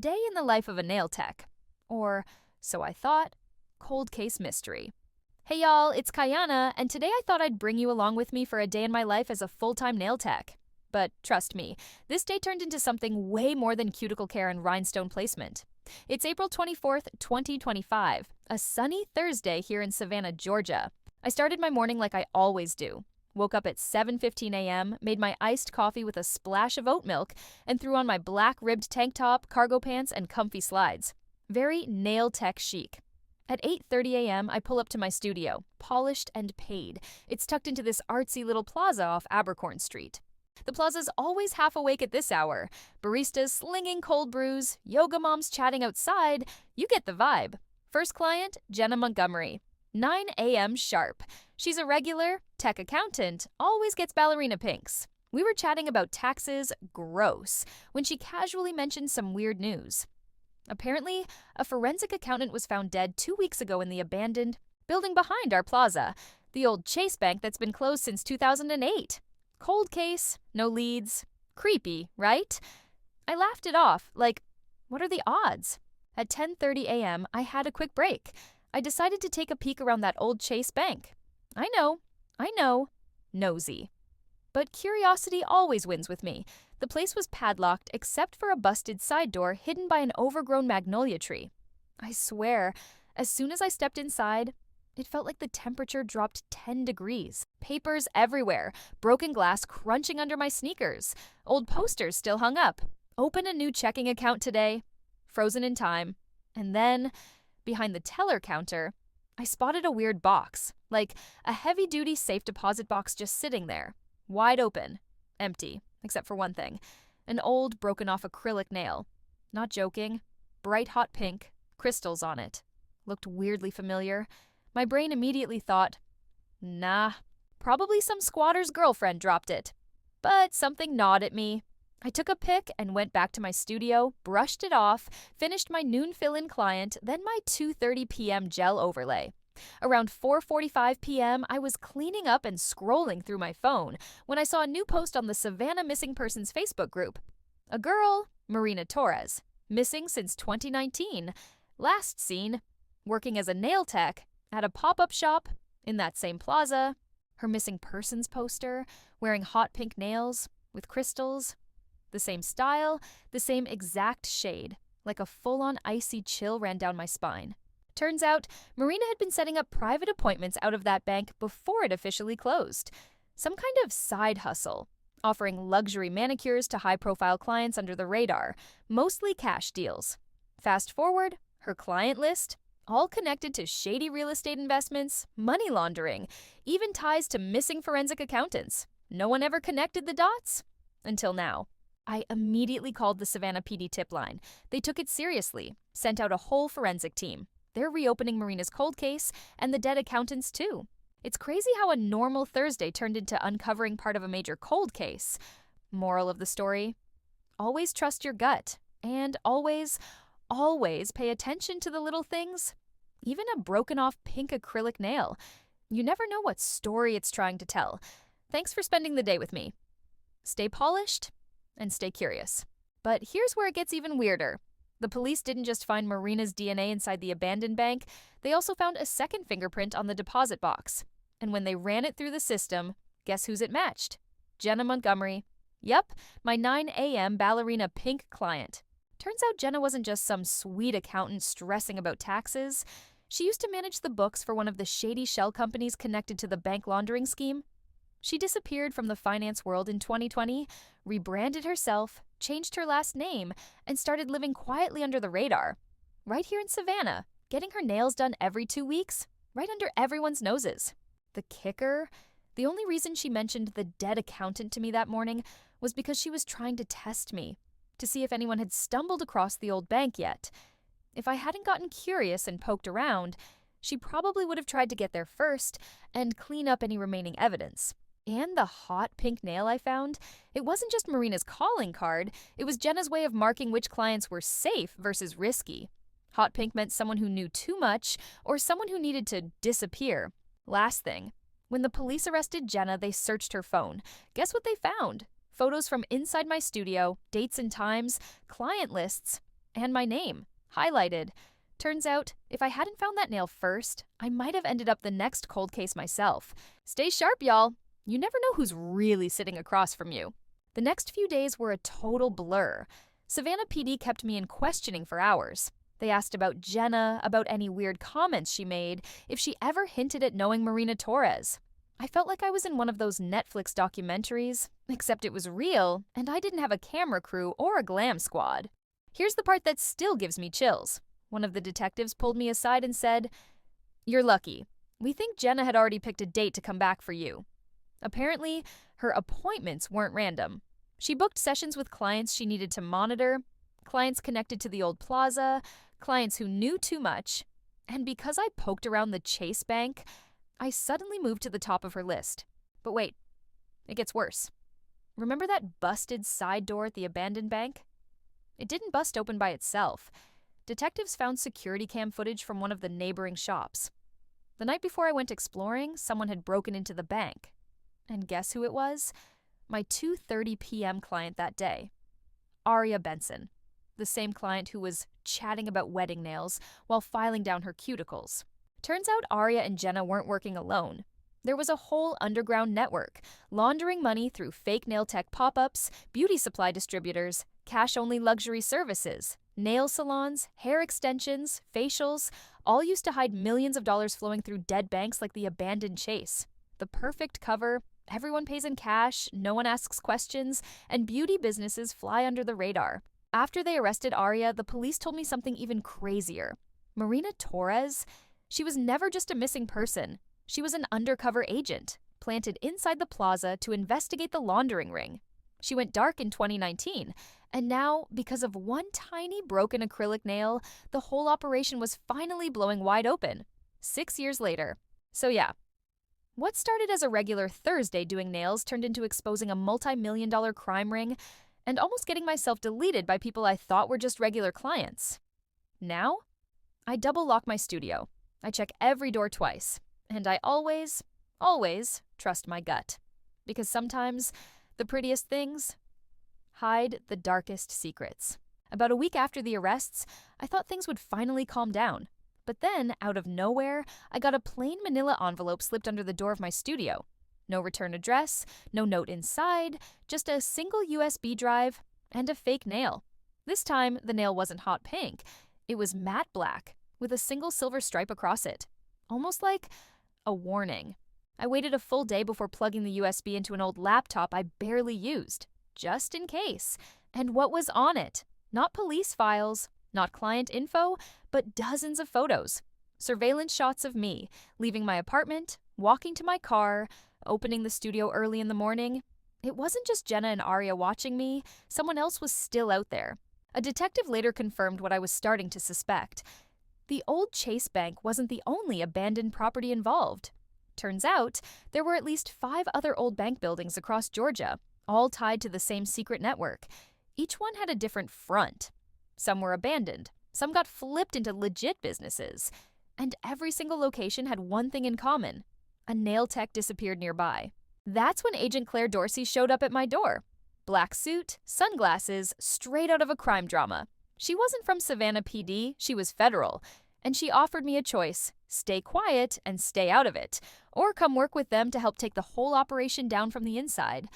day in the life of a nail tech. Or, so I thought, cold case mystery. Hey y'all, it's Kayana, and today I thought I'd bring you along with me for a day in my life as a full-time nail tech. But trust me, this day turned into something way more than cuticle care and rhinestone placement. It's April 24th, 2025, a sunny Thursday here in Savannah, Georgia. I started my morning like I always do. Woke up at 7:15 a.m., made my iced coffee with a splash of oat milk, and threw on my black ribbed tank top, cargo pants, and comfy slides. Very nail tech chic. At 8:30 a.m., I pull up to my studio, polished and paid. It's tucked into this artsy little plaza off Abercorn Street. The plaza's always half awake at this hour. Baristas slinging cold brews, yoga moms chatting outside. You get the vibe. First client, Jenna Montgomery. 9 a.m. sharp. She's a regular, tech accountant, always gets ballerina pinks. We were chatting about taxes, gross, when she casually mentioned some weird news. Apparently, a forensic accountant was found dead 2 weeks ago in the abandoned building behind our plaza, the old Chase Bank that's been closed since 2008. Cold case, no leads. Creepy, right? I laughed it off, like, what are the odds? At 10:30 a.m., I had a quick break. I decided to take a peek around that old Chase Bank. I know, nosy. But curiosity always wins with me. The place was padlocked except for a busted side door hidden by an overgrown magnolia tree. I swear, as soon as I stepped inside, it felt like the temperature dropped 10 degrees. Papers everywhere, broken glass crunching under my sneakers, old posters still hung up. Open a new checking account today. Frozen in time. And then, behind the teller counter, I spotted a weird box, like a heavy-duty safe deposit box just sitting there, wide open, empty, except for one thing, an old, broken-off acrylic nail. Not joking, bright hot pink, crystals on it. Looked weirdly familiar. My brain immediately thought, nah, probably some squatter's girlfriend dropped it. But something gnawed at me. I took a pic and went back to my studio, brushed it off, finished my noon fill-in client, then my 2:30 p.m. gel overlay. Around 4:45 p.m., I was cleaning up and scrolling through my phone when I saw a new post on the Savannah Missing Persons Facebook group. A girl, Marina Torres, missing since 2019. Last seen, working as a nail tech at a pop-up shop in that same plaza. Her missing persons poster, wearing hot pink nails with crystals. The same style, the same exact shade, like a full-on icy chill ran down my spine. Turns out, Marina had been setting up private appointments out of that bank before it officially closed. Some kind of side hustle, offering luxury manicures to high-profile clients under the radar, mostly cash deals. Fast forward, her client list, all connected to shady real estate investments, money laundering, even ties to missing forensic accountants. No one ever connected the dots? Until now. I immediately called the Savannah PD tip line. They took it seriously, sent out a whole forensic team. They're reopening Marina's cold case, and the dead accountants too. It's crazy how a normal Thursday turned into uncovering part of a major cold case. Moral of the story? Always trust your gut, and always pay attention to the little things. Even a broken-off pink acrylic nail. You never know what story it's trying to tell. Thanks for spending the day with me. Stay polished and stay curious. But here's where it gets even weirder. The police didn't just find Marina's DNA inside the abandoned bank, they also found a second fingerprint on the deposit box. And when they ran it through the system, guess whose it matched? Jenna Montgomery. Yep, my 9 a.m. ballerina pink client. Turns out Jenna wasn't just some sweet accountant stressing about taxes. She used to manage the books for one of the shady shell companies connected to the bank laundering scheme. She disappeared from the finance world in 2020, rebranded herself, changed her last name, and started living quietly under the radar. Right here in Savannah, getting her nails done every 2 weeks, right under everyone's noses. The kicker? The only reason she mentioned the dead accountant to me that morning was because she was trying to test me, to see if anyone had stumbled across the old bank yet. If I hadn't gotten curious and poked around, she probably would have tried to get there first and clean up any remaining evidence. And the hot pink nail I found, it wasn't just Marina's calling card, it was Jenna's way of marking which clients were safe versus risky. Hot pink meant someone who knew too much or someone who needed to disappear. Last thing, when the police arrested Jenna, they searched her phone. Guess what they found? Photos from inside my studio, dates and times, client lists, and my name, highlighted. Turns out, if I hadn't found that nail first, I might have ended up the next cold case myself. Stay sharp, y'all. You never know who's really sitting across from you. The next few days were a total blur. Savannah PD kept me in questioning for hours. They asked about Jenna, about any weird comments she made, if she ever hinted at knowing Marina Torres. I felt like I was in one of those Netflix documentaries, except it was real, and I didn't have a camera crew or a glam squad. Here's the part that still gives me chills. One of the detectives pulled me aside and said, "You're lucky. We think Jenna had already picked a date to come back for you." Apparently, her appointments weren't random. She booked sessions with clients she needed to monitor, clients connected to the old plaza, clients who knew too much, and because I poked around the Chase Bank, I suddenly moved to the top of her list. But wait, it gets worse. Remember that busted side door at the abandoned bank? It didn't bust open by itself. Detectives found security cam footage from one of the neighboring shops. The night before I went exploring, someone had broken into the bank. And guess who it was? My 2:30 p.m. client that day. Aria Benson, the same client who was chatting about wedding nails while filing down her cuticles. Turns out Aria and Jenna weren't working alone. There was a whole underground network, laundering money through fake nail tech pop-ups, beauty supply distributors, cash-only luxury services, nail salons, hair extensions, facials, all used to hide millions of dollars flowing through dead banks like the abandoned Chase. The perfect cover, everyone pays in cash, no one asks questions, and beauty businesses fly under the radar. After they arrested Aria, the police told me something even crazier. Marina Torres? She was never just a missing person. She was an undercover agent, planted inside the plaza to investigate the laundering ring. She went dark in 2019, and now, because of one tiny broken acrylic nail, the whole operation was finally blowing wide open. 6 years later. So yeah, what started as a regular Thursday doing nails turned into exposing a multi-million-dollar crime ring and almost getting myself deleted by people I thought were just regular clients. Now, I double lock my studio. I check every door twice, and I always trust my gut. Because sometimes the prettiest things hide the darkest secrets. About a week after the arrests, I thought things would finally calm down. But then, out of nowhere, I got a plain manila envelope slipped under the door of my studio. No return address, no note inside, just a single USB drive and a fake nail. This time, the nail wasn't hot pink. It was matte black, with a single silver stripe across it. Almost like a warning. I waited a full day before plugging the USB into an old laptop I barely used, just in case. And what was on it? Not police files, not client info, but dozens of photos. Surveillance shots of me, leaving my apartment, walking to my car, opening the studio early in the morning. It wasn't just Jenna and Aria watching me, someone else was still out there. A detective later confirmed what I was starting to suspect. The old Chase Bank wasn't the only abandoned property involved. Turns out, there were at least 5 other old bank buildings across Georgia, all tied to the same secret network. Each one had a different front. Some were abandoned, some got flipped into legit businesses. And every single location had one thing in common. A nail tech disappeared nearby. That's when Agent Claire Dorsey showed up at my door. Black suit, sunglasses, straight out of a crime drama. She wasn't from Savannah PD, she was federal. And she offered me a choice: stay quiet and stay out of it, or come work with them to help take the whole operation down from the inside.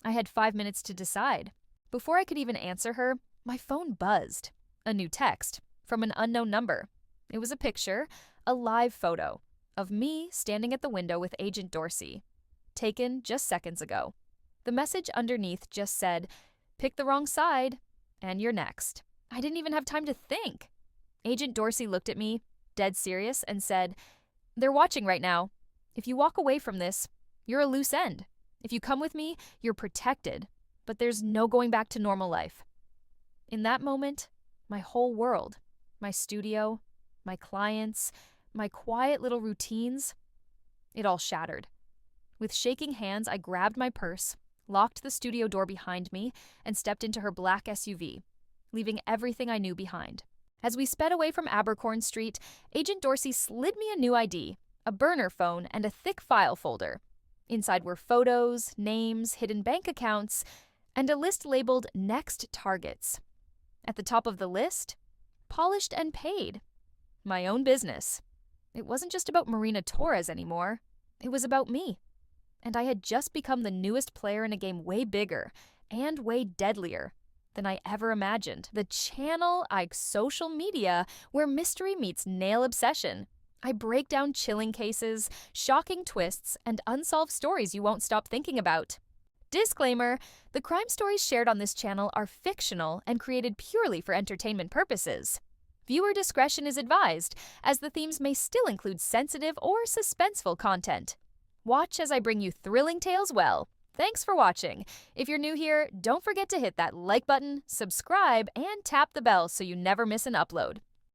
I had 5 minutes to decide. Before I could even answer her, my phone buzzed. A new text from an unknown number. It was a picture, a live photo, of me standing at the window with Agent Dorsey, taken just seconds ago. The message underneath just said, "Pick the wrong side, and you're next." I didn't even have time to think. Agent Dorsey looked at me, dead serious, and said, "They're watching right now. If you walk away from this, you're a loose end. If you come with me, you're protected, but there's no going back to normal life." In that moment, my whole world, my studio, my clients, my quiet little routines, it all shattered. With shaking hands, I grabbed my purse, locked the studio door behind me, and stepped into her black SUV, leaving everything I knew behind. As we sped away from Abercorn Street, Agent Dorsey slid me a new ID, a burner phone, and a thick file folder. Inside were photos, names, hidden bank accounts, and a list labeled Next Targets. At the top of the list, polished and paid. My own business. It wasn't just about Marina Torres anymore. It was about me. And I had just become the newest player in a game way bigger and way deadlier than I ever imagined. The channel, social media, where mystery meets nail obsession. I break down chilling cases, shocking twists, and unsolved stories you won't stop thinking about. Disclaimer, the crime stories shared on this channel are fictional and created purely for entertainment purposes. Viewer discretion is advised, as the themes may still include sensitive or suspenseful content. Watch as I bring you thrilling tales well. Thanks for watching. If you're new here, don't forget to hit that like button, subscribe, and tap the bell so you never miss an upload.